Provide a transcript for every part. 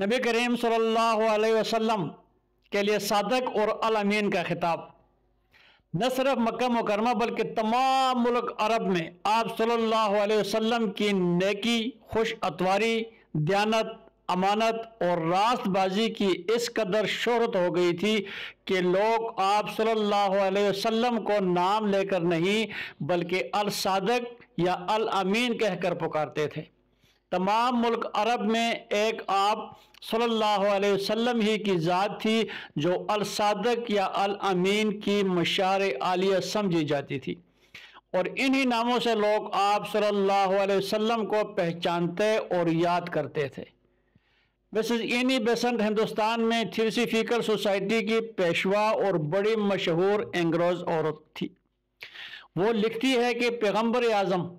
نبی کریم صلی اللہ علیہ وسلم کے لیے صادق اور الامین کا خطاب نہ صرف مکہ مکرمہ بلکہ تمام ملک عرب میں آپ صلی اللہ علیہ وسلم کی نیکی، خوش اتواری، دیانت، امانت اور راست بازی کی اس قدر شہرت ہو گئی تھی کہ لوگ آپ صلی اللہ علیہ وسلم کو نام لے کر نہیں بلکہ الصادق یا الامین کہہ کر پکارتے تھے۔ تمام ملک عرب میں ایک آپ صلی اللہ علیہ وسلم ہی کی ذات تھی جو الصادق یا الامین کی مشعر عالیہ سمجھی جاتی تھی، اور انہی ناموں سے لوگ آپ صلی اللہ علیہ وسلم کو پہچانتے اور یاد کرتے تھے۔ مسز اینی بیسنٹ ہندوستان میں تھیوسفیکل سوسائٹی کی پیشوا اور بڑی مشہور انگریز عورت تھی۔ وہ لکھتی ہے کہ پیغمبر اعظم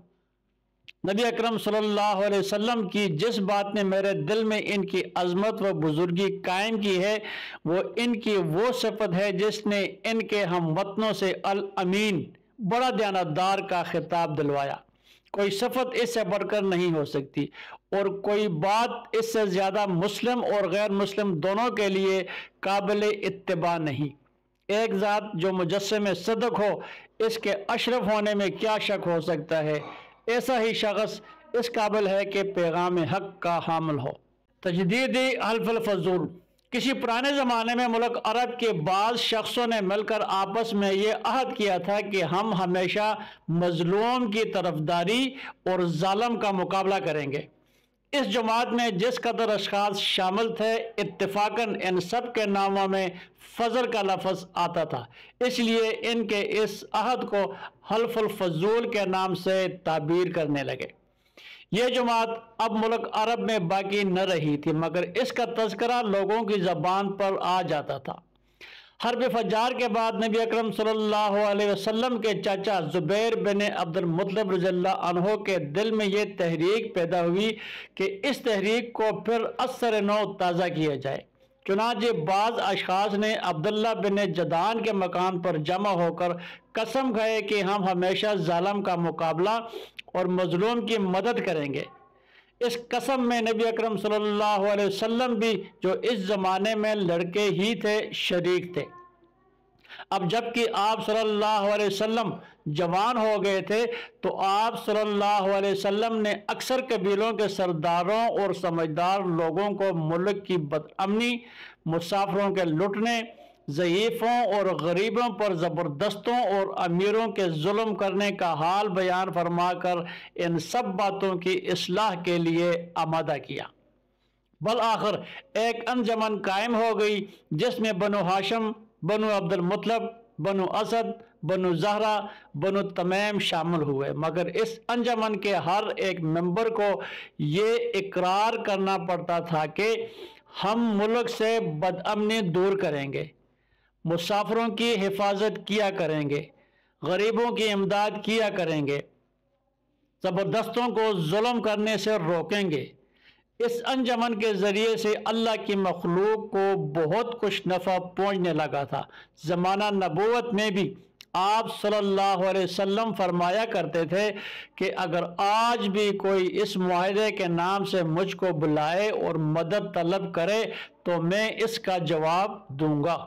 نبی اکرم صلی اللہ علیہ وسلم کی جس بات نے میرے دل میں ان کی عظمت و بزرگی قائم کی ہے وہ ان کی وہ صفت ہے جس نے ان کے ہم وطنوں سے الامین، بڑا دیانتدار کا خطاب دلوایا۔ کوئی صفت اس سے بڑھ کر نہیں ہو سکتی، اور کوئی بات اس سے زیادہ مسلم اور غیر مسلم دونوں کے لیے قابل اتباع نہیں۔ ایک ذات جو مجسم صدق ہو، اس کے اشرف ہونے میں کیا شک ہو سکتا ہے؟ ایسا ہی شخص اس قابل ہے کہ پیغام حق کا حامل ہو۔ تجدید حلف الفضول۔ کسی پرانے زمانے میں ملک عرب کے بعض شخصوں نے مل کر آپس میں یہ عہد کیا تھا کہ ہم ہمیشہ مظلوم کی طرفداری اور ظالم کا مقابلہ کریں گے۔ اس جماعت میں جس قدر اشخاص شامل تھے اتفاقاً ان سب کے ناموں میں فضل کا لفظ آتا تھا، اس لیے ان کے اس عہد کو حلف الفضول کے نام سے تعبیر کرنے لگے۔ یہ جماعت اب ملک عرب میں باقی نہ رہی تھی، مگر اس کا تذکرہ لوگوں کی زبان پر آ جاتا تھا۔ حرب فجار کے بعد نبی اکرم صلی اللہ علیہ وسلم کے چاچا زبیر بن عبد المطلب رضی اللہ عنہ کے دل میں یہ تحریک پیدا ہوئی کہ اس تحریک کو پھر اثر نو تازہ کیا جائے۔ چنانچہ بعض اشخاص نے عبداللہ بن جدعان کے مکان پر جمع ہو کر قسم کھائے کہ ہم ہمیشہ ظالم کا مقابلہ اور مظلوم کی مدد کریں گے۔ اس قسم میں نبی اکرم صلی اللہ علیہ وسلم بھی جو اس زمانے میں لڑکے ہی تھے شریک تھے۔ اب جبکہ آپ صلی اللہ علیہ وسلم جوان ہو گئے تھے تو آپ صلی اللہ علیہ وسلم نے اکثر قبیلوں کے سرداروں اور سمجھدار لوگوں کو ملک کی بدامنی، مسافروں کے لٹنے، ضعیفوں اور غریبوں پر زبردستوں اور امیروں کے ظلم کرنے کا حال بیان فرما کر ان سب باتوں کی اصلاح کے لیے آمادہ کیا۔ بالآخر ایک انجمن قائم ہو گئی جس میں بنو ہاشم، بنو عبد المطلب، بنو اسد، بنو زہرہ، بنو تمیم شامل ہوئے، مگر اس انجمن کے ہر ایک ممبر کو یہ اقرار کرنا پڑتا تھا کہ ہم ملک سے بدامنی دور کریں گے، مسافروں کی حفاظت کیا کریں گے، غریبوں کی امداد کیا کریں گے، زبردستوں کو ظلم کرنے سے روکیں گے۔ اس انجمن کے ذریعے سے اللہ کی مخلوق کو بہت کچھ نفع پہنچنے لگا تھا۔ زمانہ نبوت میں بھی آپ صلی اللہ علیہ وسلم فرمایا کرتے تھے کہ اگر آج بھی کوئی اس معاہدے کے نام سے مجھ کو بلائے اور مدد طلب کرے تو میں اس کا جواب دوں گا۔